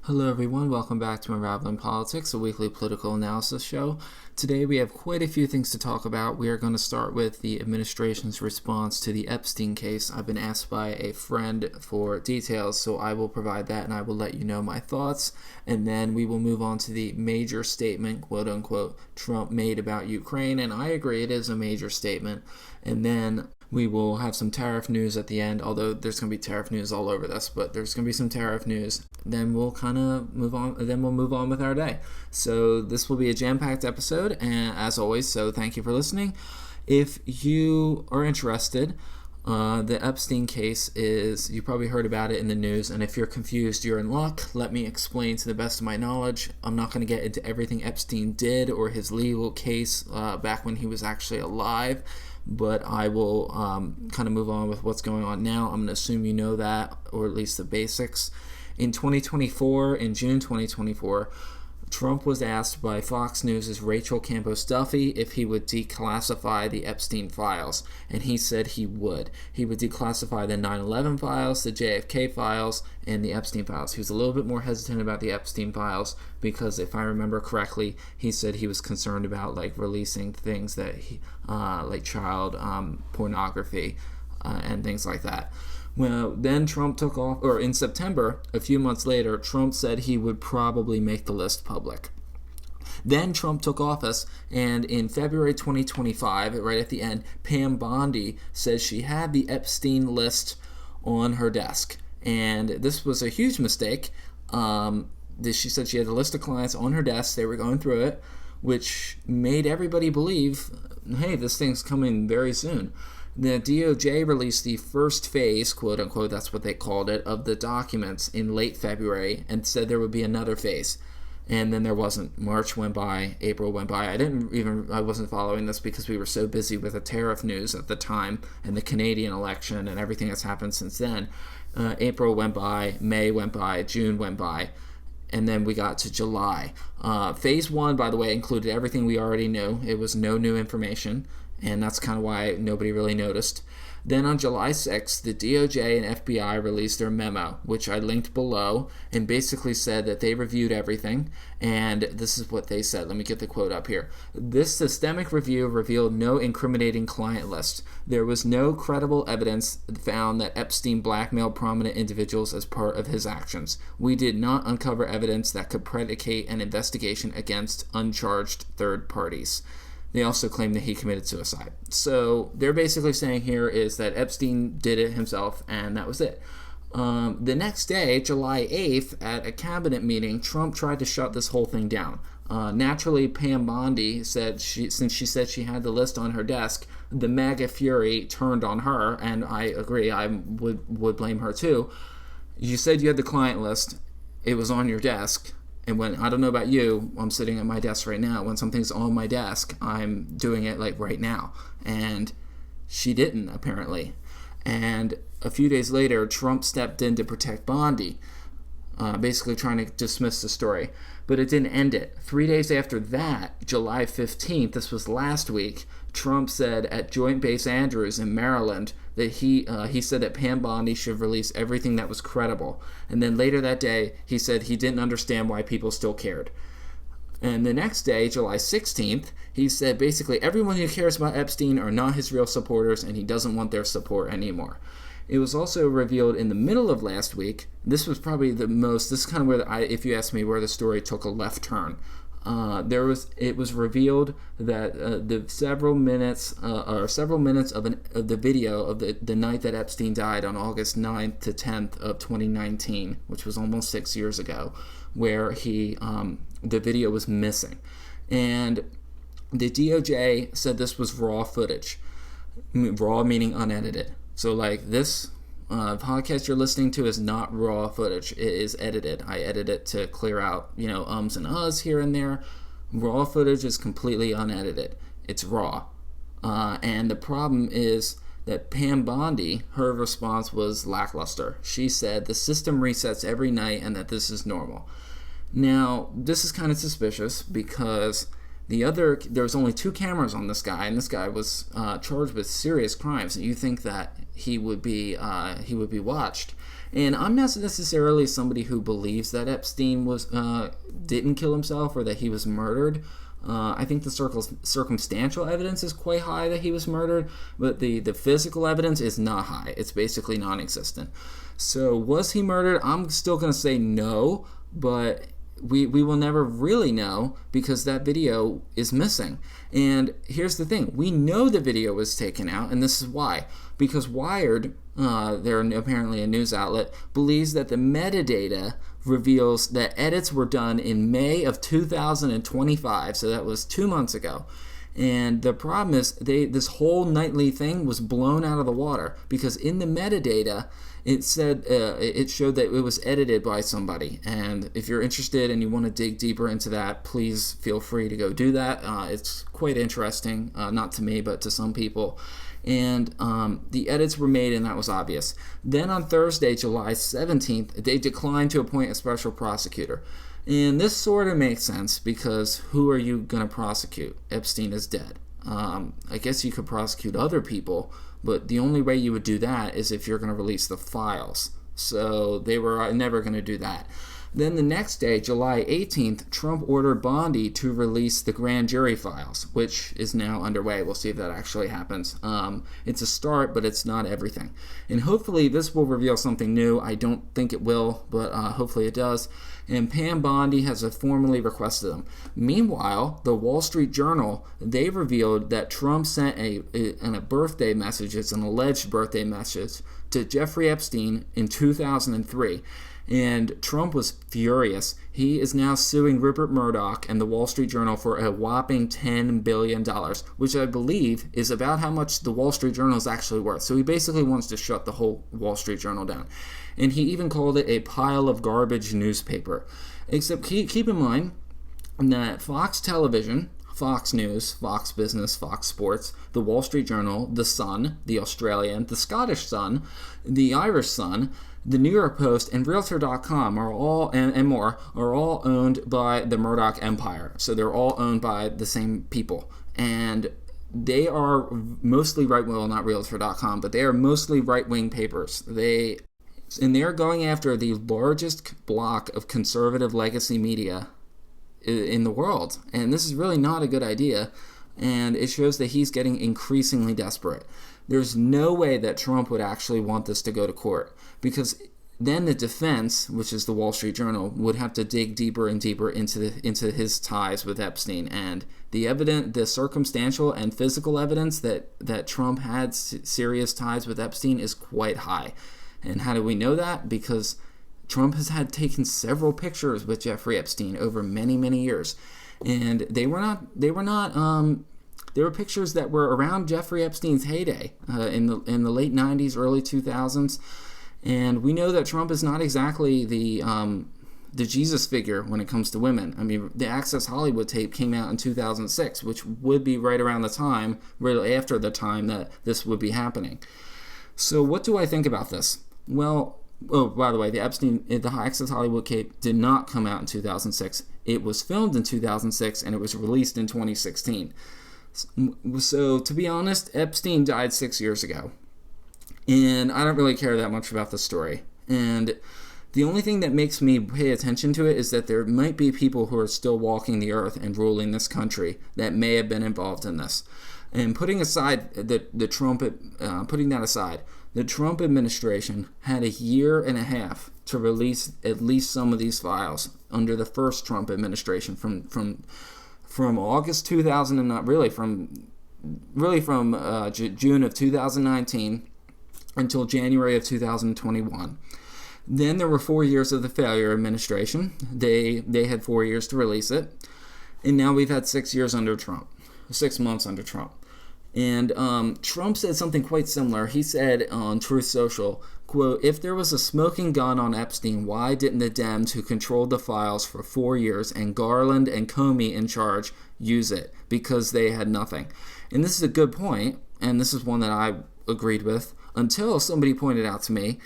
Hello everyone, welcome back to Unraveling Politics, a weekly political analysis show. Today we have quite a few things to talk about. We are going to start with the administration's response to the Epstein case. I've been asked by a friend for details, so I will provide that and I will let you know my thoughts. And then we will move on to the major statement, quote unquote, Trump made about Ukraine, and I agree it is a major statement. And then we will have some tariff news at the end, although there's going to be tariff news all over this, but there's going to be some tariff news. Then we'll kind of move on. Then we'll move on with our day. So this will be a jam-packed episode, and as always, so thank you for listening. If you are interested, the Epstein case is, you probably heard about it in the news, and if you're confused, you're in luck. Let me explain to the best of my knowledge. I'm not going to get into everything Epstein did or his legal case back when he was actually alive, but I will kind of move on with what's going on now. I'm going to assume you know that, or at least the basics. In June 2024, Trump was asked by Fox News' Rachel Campos Duffy if he would declassify the Epstein files, and he said he would. He would declassify the 9/11 files, the JFK files, and the Epstein files. He was a little bit more hesitant about the Epstein files because, if I remember correctly, he said he was concerned about releasing things that he, like child pornography and things like that. Well, then Trump took off, or in September, a few months later, Trump said he would probably make the list public. Then Trump took office, and in February 2025, right at the end, Pam Bondi says she had the Epstein list on her desk. And this was a huge mistake. She said she had a list of clients on her desk. They were going through it, which made everybody believe, hey, this thing's coming very soon. The DOJ released the first phase, quote unquote, that's what they called it, of the documents in late February and said there would be another phase. And then there wasn't. March went by, April went by. I wasn't following this because we were so busy with the tariff news at the time and the Canadian election and everything that's happened since then. April went by, May went by, June went by, and then we got to July. Phase 1, by the way, included everything we already knew. It was no new information, and that's kind of why nobody really noticed. Then on July 6th, the DOJ and FBI released their memo, which I linked below, and basically said that they reviewed everything, and this is what they said. Let me get the quote up here. This systemic review revealed no incriminating client list. There was no credible evidence found that Epstein blackmailed prominent individuals as part of his actions. We did not uncover evidence that could predicate an investigation against uncharged third parties. They also claim that he committed suicide. So they're basically saying here is that Epstein did it himself, and that was it. The next day, July 8th, at a cabinet meeting, Trump tried to shut this whole thing down. Naturally, Pam Bondi said since she said she had the list on her desk, the MAGA fury turned on her, and I agree, I would blame her too. You said you had the client list. It was on your desk. And when, I don't know about you, I'm sitting at my desk right now. When something's on my desk, I'm doing it right now. And she didn't, apparently. And a few days later, Trump stepped in to protect Bondi, basically trying to dismiss the story. But it didn't end it. 3 days after that, July 15th, this was last week, Trump said at Joint Base Andrews in Maryland that he said that Pam Bondi should release everything that was credible. And then later that day, he said he didn't understand why people still cared. And the next day, July 16th, he said basically everyone who cares about Epstein are not his real supporters, and he doesn't want their support anymore. It was also revealed in the middle of last week. This was probably this is kind of where, if you ask me, where the story took a left turn. It was revealed that the several minutes of the video of the night that Epstein died on August 9th to 10th of 2019, which was almost 6 years ago, where the video was missing. And the DOJ said this was raw footage. Raw meaning unedited. So this podcast you're listening to is not raw footage. It is edited. I edit it to clear out, ums and uhs here and there. Raw footage is completely unedited. It's raw. And the problem is that Pam Bondi, her response was lackluster. She said the system resets every night and that this is normal. Now, this is kind of suspicious because there was only 2 cameras on this guy, and this guy was charged with serious crimes. And you think that he would be watched, And I'm not necessarily somebody who believes that Epstein didn't kill himself or that he was murdered. I think the circumstantial evidence is quite high that he was murdered, but the physical evidence is not high. It's basically non-existent. So was he murdered? I'm still going to say no, but we will never really know because that video is missing. And here's the thing. We know the video was taken out, and this is why. Because Wired, they're apparently a news outlet, believes that the metadata reveals that edits were done in May of 2025, so that was 2 months ago. And the problem is this whole nightly thing was blown out of the water because in the metadata, it said it showed that it was edited by somebody. And if you're interested and you want to dig deeper into that, please feel free to go do that. It's quite interesting, not to me, but to some people. And the edits were made, and that was obvious. Then on Thursday, July 17th, they declined to appoint a special prosecutor. And this sort of makes sense because who are you going to prosecute? Epstein is dead. I guess you could prosecute other people, but the only way you would do that is if you're going to release the files. So they were never going to do that. Then the next day, July 18th, Trump ordered Bondi to release the grand jury files, which is now underway. We'll see if that actually happens. It's a start, but it's not everything. And hopefully this will reveal something new. I don't think it will, but hopefully it does. And Pam Bondi has formally requested them. Meanwhile, the Wall Street Journal, they revealed that Trump sent a birthday message, it's an alleged birthday message, to Jeffrey Epstein in 2003. And Trump was furious. He is now suing Rupert Murdoch and the Wall Street Journal for a whopping $10 billion, which I believe is about how much the Wall Street Journal is actually worth. So he basically wants to shut the whole Wall Street Journal down. And he even called it a pile of garbage newspaper. Except keep in mind that Fox Television, Fox News, Fox Business, Fox Sports, the Wall Street Journal, the Sun, the Australian, the Scottish Sun, the Irish Sun, the New York Post, and Realtor.com are all, and more, are all owned by the Murdoch empire. So they're all owned by the same people. And they are mostly right-wing, well, not Realtor.com, but they are mostly right-wing papers. They're going after the largest block of conservative legacy media in the world. And this is really not a good idea. And it shows that he's getting increasingly desperate. There's no way that Trump would actually want this to go to court, because then the defense, which is the Wall Street Journal, would have to dig deeper and deeper into his ties with Epstein. And the circumstantial and physical evidence that Trump had serious ties with Epstein is quite high. And how do we know that? Because Trump has taken several pictures with Jeffrey Epstein over many, many years. And they were pictures that were around Jeffrey Epstein's heyday in the late 90s, early 2000s. And we know that Trump is not exactly the Jesus figure when it comes to women. I mean, the Access Hollywood tape came out in 2006, which would be right around the time, right after the time that this would be happening. So what do I think about this? Well, by the way, the Access Hollywood tape did not come out in 2006. It was filmed in 2006, and it was released in 2016. So, to be honest, Epstein died 6 years ago. And I don't really care that much about the story. And the only thing that makes me pay attention to it is that there might be people who are still walking the earth and ruling this country that may have been involved in this. And putting aside putting that aside, the Trump administration had a year and a half to release at least some of these files under the first Trump administration from August 2000 and not really from June of 2019 until January of 2021. Then there were 4 years of the failure administration. They had 4 years to release it. And now we've had 6 years under Trump. 6 months under Trump. And Trump said something quite similar. He said on Truth Social, quote, "If there was a smoking gun on Epstein, why didn't the Dems who controlled the files for 4 years and Garland and Comey in charge use it? Because they had nothing." And this is a good point, and this is one that I agreed with, until somebody pointed out to me,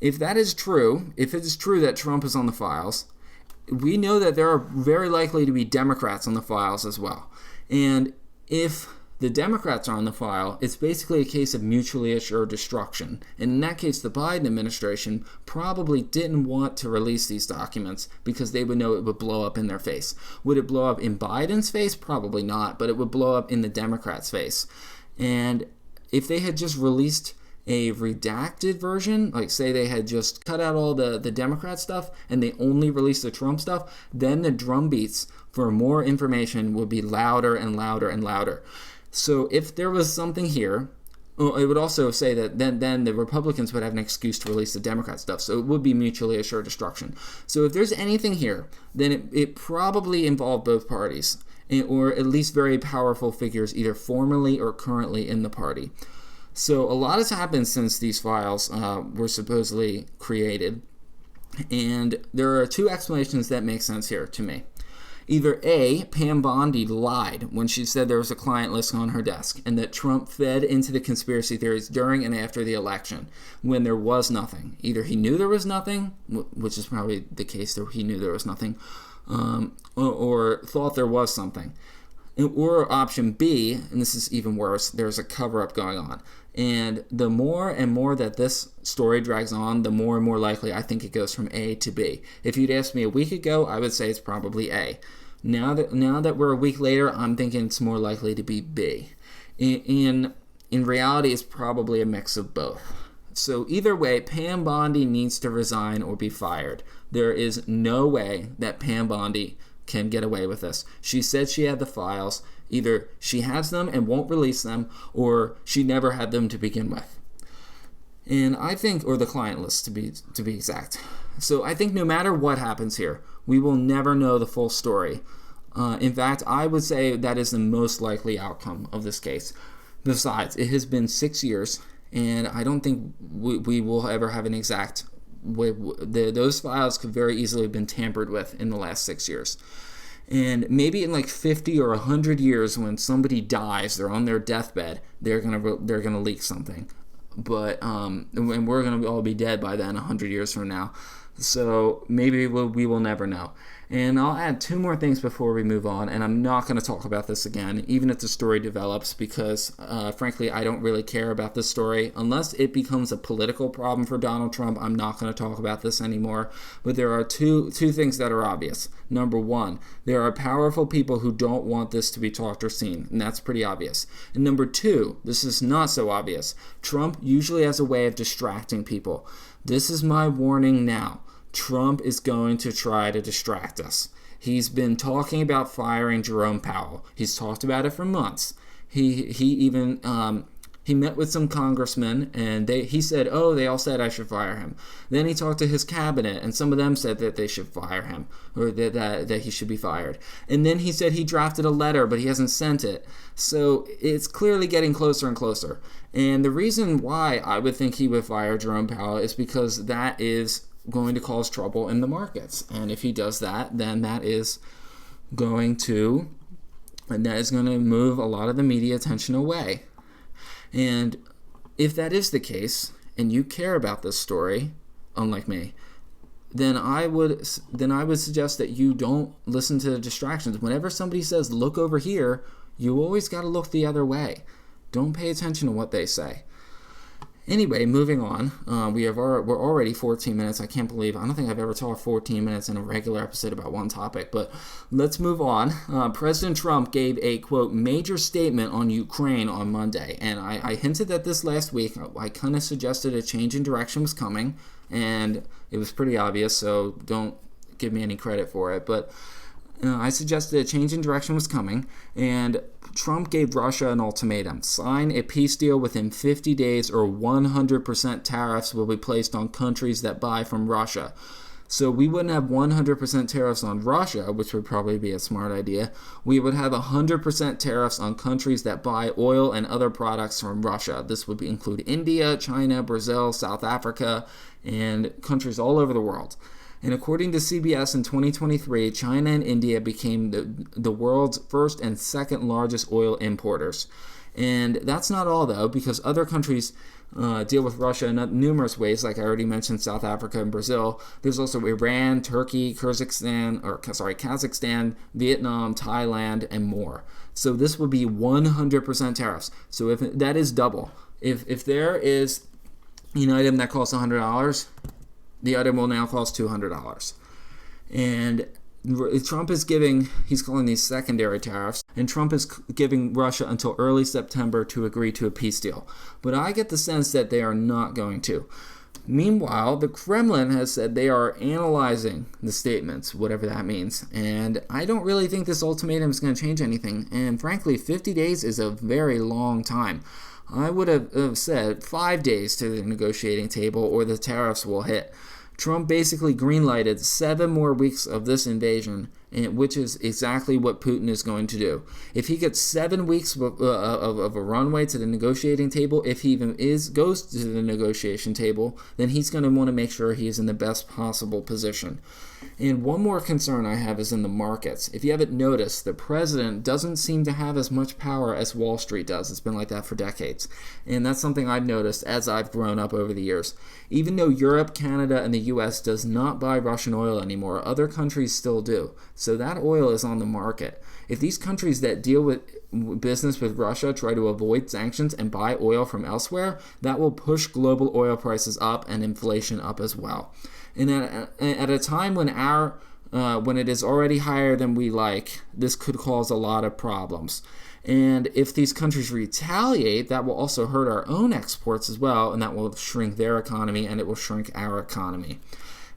if that is true, if it is true that Trump is on the files, we know that there are very likely to be Democrats on the files as well. And if the Democrats are on the file, it's basically a case of mutually assured destruction. And in that case, the Biden administration probably didn't want to release these documents because they would know it would blow up in their face. Would it blow up in Biden's face? Probably not, but it would blow up in the Democrats' face. And if they had just released a redacted version, like say they had just cut out all the Democrat stuff and they only released the Trump stuff, then the drumbeats for more information would be louder and louder and louder. So if there was something here, it would also say that then the Republicans would have an excuse to release the Democrat stuff. So it would be mutually assured destruction. So if there's anything here, then it probably involved both parties, or at least very powerful figures, either formerly or currently in the party. So a lot has happened since these files were supposedly created. And there are two explanations that make sense here to me. Either A, Pam Bondi lied when she said there was a client list on her desk and that Trump fed into the conspiracy theories during and after the election when there was nothing. Either he knew there was nothing, which is probably the case that he knew there was nothing, or thought there was something. Or option B, and this is even worse, there's a cover-up going on. And the more and more that this story drags on, the more and more likely I think it goes from A to B. If you'd asked me a week ago, I would say it's probably A. Now that we're a week later, I'm thinking it's more likely to be B. In reality, it's probably a mix of both. So either way, Pam Bondi needs to resign or be fired. There is no way that Pam Bondi can get away with this. She said she had the files. Either she has them and won't release them, or she never had them to begin with. And I think, or the client list to be exact. So I think no matter what happens here, we will never know the full story. In fact, I would say that is the most likely outcome of this case. Besides, it has been 6 years, and I don't think we will ever have an exact. Those files could very easily have been tampered with in the last 6 years. And maybe in like 50 or 100 years, when somebody dies, they're on their deathbed, they're gonna leak something. But and we're gonna all be dead by then, 100 years from now. So maybe we will never know. And I'll add two more things before we move on, and I'm not going to talk about this again, even if the story develops, because frankly, I don't really care about this story. Unless it becomes a political problem for Donald Trump, I'm not going to talk about this anymore. But there are two things that are obvious. Number one, there are powerful people who don't want this to be talked or seen, and that's pretty obvious. And number two, this is not so obvious. Trump usually has a way of distracting people. This is my warning now. Trump is going to try to distract us. He's been talking about firing Jerome Powell. He's talked about it for months. He even he met with some congressmen, and he said, "Oh, they all said I should fire him." Then he talked to his cabinet, and some of them said that they should fire him, or that he should be fired. And then he said he drafted a letter, but he hasn't sent it. So it's clearly getting closer and closer. And the reason why I would think he would fire Jerome Powell is because that is going to cause trouble in the markets. And if he does that, then that is going to move a lot of the media attention away. And if that is the case, and you care about this story, unlike me, then I would suggest that you don't listen to the distractions. Whenever somebody says, look over here, you always got to look the other way. Don't pay attention to what they say. Anyway, moving on. We're already 14 minutes. I don't think I've ever talked 14 minutes in a regular episode about one topic, but let's move on. President Trump gave a, quote, major statement on Ukraine on Monday, and I hinted at this last week. I kind of suggested a change in direction was coming, and it was pretty obvious, so don't give me any credit for it, but I suggested a change in direction was coming, and Trump gave Russia an ultimatum. Sign a peace deal within 50 days or 100% tariffs will be placed on countries that buy from Russia. So we wouldn't have 100% tariffs on Russia, which would probably be a smart idea. We would have 100% tariffs on countries that buy oil and other products from Russia. This would include India, China, Brazil, South Africa, and countries all over the world. And according to CBS in 2023, China and India became the world's first and second largest oil importers. And that's not all, though, because other countries deal with Russia in numerous ways, like I already mentioned, South Africa and Brazil. There's also Iran, Turkey, Kazakhstan, Vietnam, Thailand, and more. So this would be 100% tariffs. So if that is double. If there is an item that costs $100, the item will now cost $200. And Trump is he's calling these secondary tariffs, and Trump is giving Russia until early September to agree to a peace deal. But I get the sense that they are not going to. Meanwhile, the Kremlin has said they are analyzing the statements, whatever that means. And I don't really think this ultimatum is going to change anything. And frankly, 50 days is a very long time. I would have said 5 days to the negotiating table or the tariffs will hit. Trump basically greenlighted 7 more weeks of this invasion, which is exactly what Putin is going to do. If he gets 7 weeks of a runway to the negotiating table, if he even goes to the negotiation table, then he's going to want to make sure he is in the best possible position. And one more concern I have is in the markets. If you haven't noticed, the president doesn't seem to have as much power as Wall Street does. It's been like that for decades. And that's something I've noticed as I've grown up over the years. Even though Europe, Canada, and the U.S. does not buy Russian oil anymore, other countries still do. So that oil is on the market. If these countries that deal with business with Russia try to avoid sanctions and buy oil from elsewhere, that will push global oil prices up and inflation up as well. And at a time when when it is already higher than we like, this could cause a lot of problems. And if these countries retaliate, that will also hurt our own exports as well, and that will shrink their economy, and it will shrink our economy.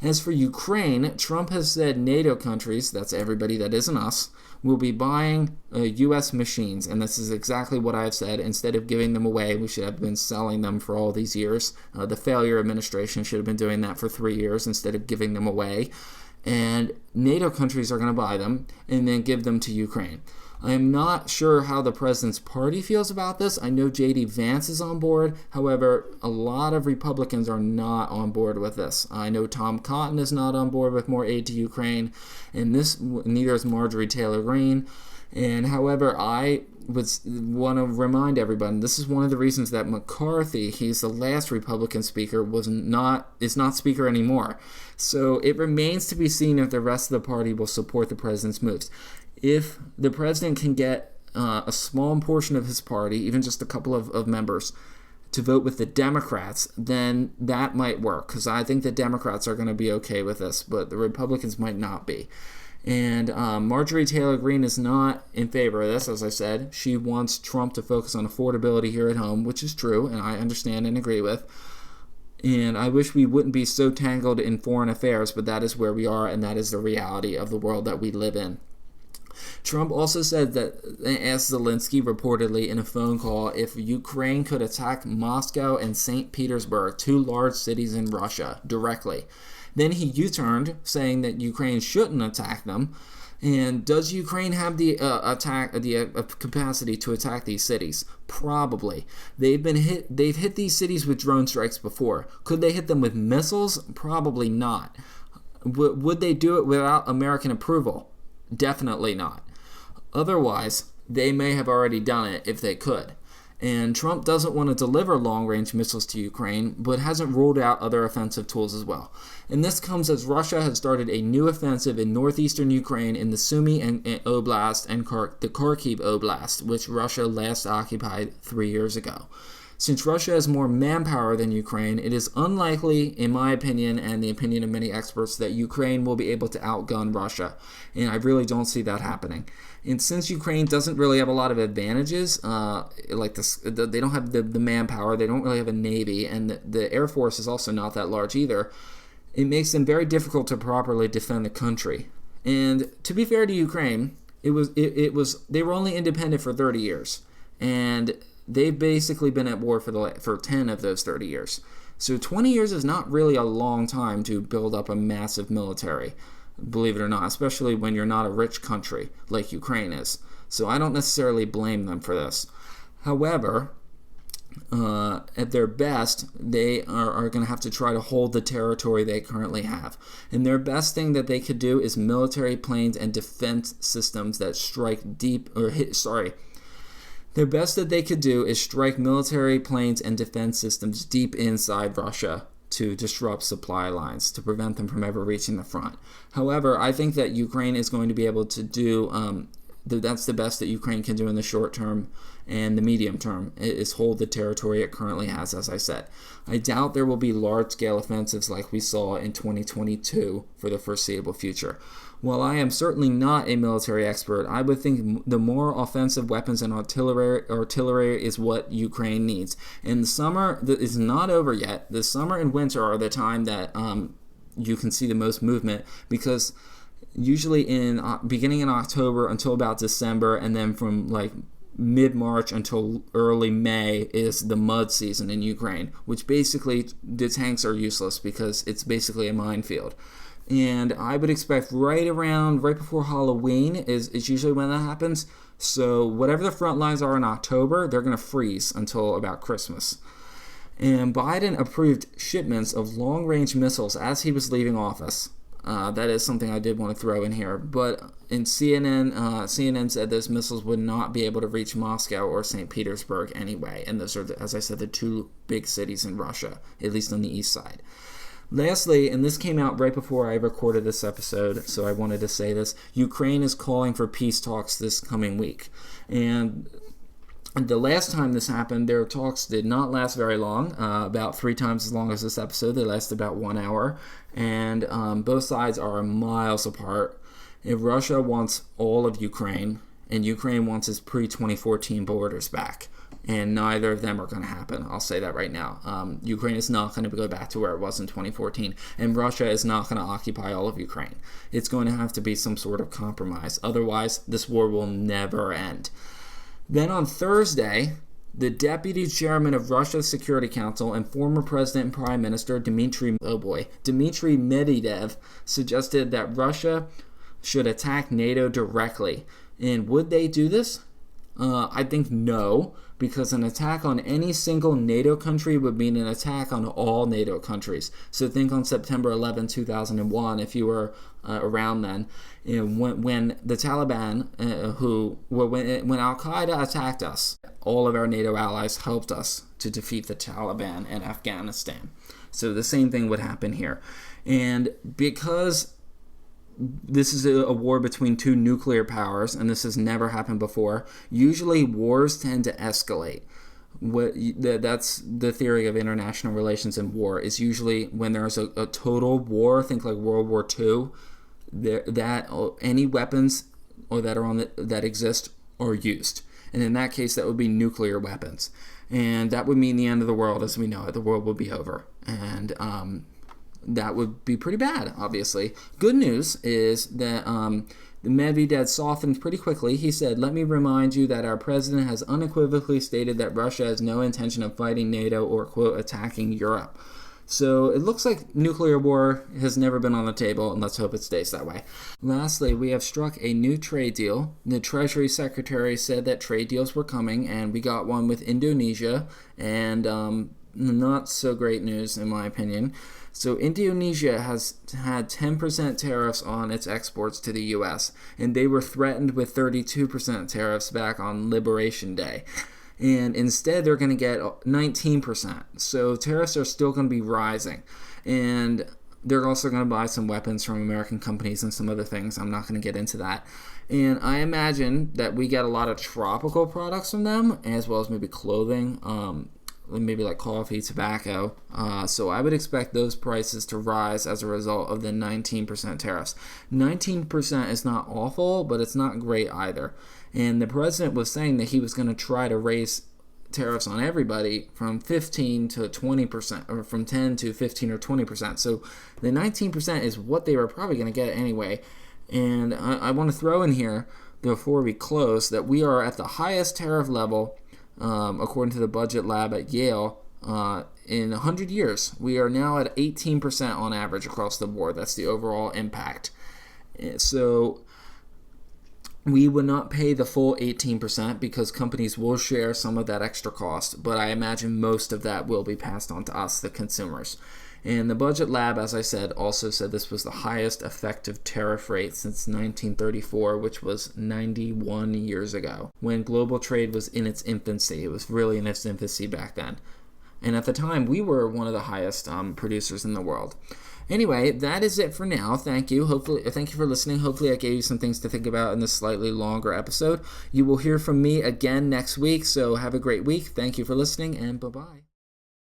As for Ukraine, Trump has said NATO countries, that's everybody that isn't us, will be buying U.S. machines, and this is exactly what I've said. Instead of giving them away, we should have been selling them for all these years. The failure administration should have been doing that for 3 years instead of giving them away. And NATO countries are going to buy them and then give them to Ukraine. I am not sure how the president's party feels about this. I know J.D. Vance is on board. However, a lot of Republicans are not on board with this. I know Tom Cotton is not on board with more aid to Ukraine, and neither is Marjorie Taylor Greene. And however, I would want to remind everybody, this is one of the reasons that McCarthy, he's the last Republican speaker, is not speaker anymore. So it remains to be seen if the rest of the party will support the president's moves. If the president can get a small portion of his party, even just a couple of members, to vote with the Democrats, then that might work, because I think the Democrats are going to be okay with this, but the Republicans might not be. And Marjorie Taylor Greene is not in favor of this, as I said. She wants Trump to focus on affordability here at home, which is true, and I understand and agree with. And I wish we wouldn't be so tangled in foreign affairs, but that is where we are, and that is the reality of the world that we live in. Trump also said that, asked Zelensky reportedly in a phone call, if Ukraine could attack Moscow and St. Petersburg, 2 large cities in Russia, directly. Then he U-turned, saying that Ukraine shouldn't attack them. And does Ukraine have the capacity to attack these cities? Probably. They've hit these cities with drone strikes before. Could they hit them with missiles? Probably not. Would they do it without American approval? Definitely not. Otherwise, they may have already done it if they could. And Trump doesn't want to deliver long-range missiles to Ukraine, but hasn't ruled out other offensive tools as well. And this comes as Russia has started a new offensive in northeastern Ukraine in the Sumy Oblast and the Kharkiv Oblast, which Russia last occupied 3 years ago. Since Russia has more manpower than Ukraine, it is unlikely, in my opinion and the opinion of many experts, that Ukraine will be able to outgun Russia. And I really don't see that happening. And since Ukraine doesn't really have a lot of advantages, like this, they don't have the manpower, they don't really have a navy, and the Air Force is also not that large either, it makes them very difficult to properly defend the country. And to be fair to Ukraine, they were only independent for 30 years. And they've basically been at war for 10 of those 30 years. So 20 years is not really a long time to build up a massive military, believe it or not, especially when you're not a rich country like Ukraine is. So I don't necessarily blame them for this. However, at their best, they are going to have to try to hold the territory they currently have. And their best thing that they could do is military planes and defense systems that strike deep, The best that they could do is strike military planes and defense systems deep inside Russia to disrupt supply lines, to prevent them from ever reaching the front. However, I think that Ukraine is going to be able to do, that's the best that Ukraine can do in the short term and the medium term, is hold the territory it currently has, as I said. I doubt there will be large-scale offensives like we saw in 2022 for the foreseeable future. While I am certainly not a military expert, I would think the more offensive weapons and artillery is what Ukraine needs. And the summer is not over yet. The summer and winter are the time that you can see the most movement, because usually beginning in October until about December, and then from like mid-March until early May is the mud season in Ukraine, which basically the tanks are useless because it's basically a minefield. And I would expect right before Halloween is usually when that happens. So whatever the front lines are in October, they're going to freeze until about Christmas. And Biden approved shipments of long-range missiles as he was leaving office. That is something I did want to throw in here. But in CNN said those missiles would not be able to reach Moscow or St. Petersburg anyway. And those are, as I said, the two big cities in Russia, at least on the east side. Lastly, and this came out right before I recorded this episode, so I wanted to say this, Ukraine is calling for peace talks this coming week. And the last time this happened, their talks did not last very long, about 3 times as long as this episode. They lasted about 1 hour, and both sides are miles apart. If Russia wants all of Ukraine, and Ukraine wants its pre-2014 borders back, and neither of them are going to happen. I'll say that right now. Ukraine is not going to go back to where it was in 2014, and Russia is not going to occupy all of Ukraine. It's going to have to be some sort of compromise. Otherwise, this war will never end. Then on Thursday, the deputy chairman of Russia's Security Council and former president and prime minister Dmitry Medvedev suggested that Russia should attack NATO directly. And would they do this? I think no, because an attack on any single NATO country would mean an attack on all NATO countries. So think on September 11, 2001, if you were around then, when the Taliban, when Al-Qaeda attacked us, all of our NATO allies helped us to defeat the Taliban in Afghanistan. So the same thing would happen here. And because this is a war between two nuclear powers, and this has never happened before, usually wars tend to escalate. That's the theory of international relations and war, is usually when there's a total war, think like World War II, that any weapons that exist are used. And in that case, that would be nuclear weapons. And that would mean the end of the world as we know it. The world would be over. And that would be pretty bad, obviously. Good news is that Medvedev softened pretty quickly. He said, "Let me remind you that our president has unequivocally stated that Russia has no intention of fighting NATO or, quote, attacking Europe." So it looks like nuclear war has never been on the table, and let's hope it stays that way. Lastly, we have struck a new trade deal. The Treasury Secretary said that trade deals were coming, and we got one with Indonesia, and not so great news in my opinion. So Indonesia has had 10% tariffs on its exports to the U.S., and they were threatened with 32% tariffs back on Liberation Day. And instead, they're going to get 19%. So tariffs are still going to be rising. And they're also going to buy some weapons from American companies and some other things. I'm not going to get into that. And I imagine that we get a lot of tropical products from them, as well as maybe clothing, maybe like coffee, tobacco. So I would expect those prices to rise as a result of the 19% tariffs. 19% is not awful, but it's not great either. And the president was saying that he was going to try to raise tariffs on everybody from 15 to 20%, or from 10 to 15 or 20%. So the 19% is what they were probably going to get anyway. And I want to throw in here, before we close, that we are at the highest tariff level, according to the budget lab at Yale, in 100 years. We are now at 18% on average across the board. That's the overall impact. So we would not pay the full 18% because companies will share some of that extra cost, but I imagine most of that will be passed on to us, the consumers. And the Budget Lab, as I said, also said this was the highest effective tariff rate since 1934, which was 91 years ago, when global trade was in its infancy. It was really in its infancy back then. And at the time, we were one of the highest producers in the world. Anyway, that is it for now. Thank you. Thank you for listening. Hopefully I gave you some things to think about in this slightly longer episode. You will hear from me again next week, so have a great week. Thank you for listening, and bye-bye.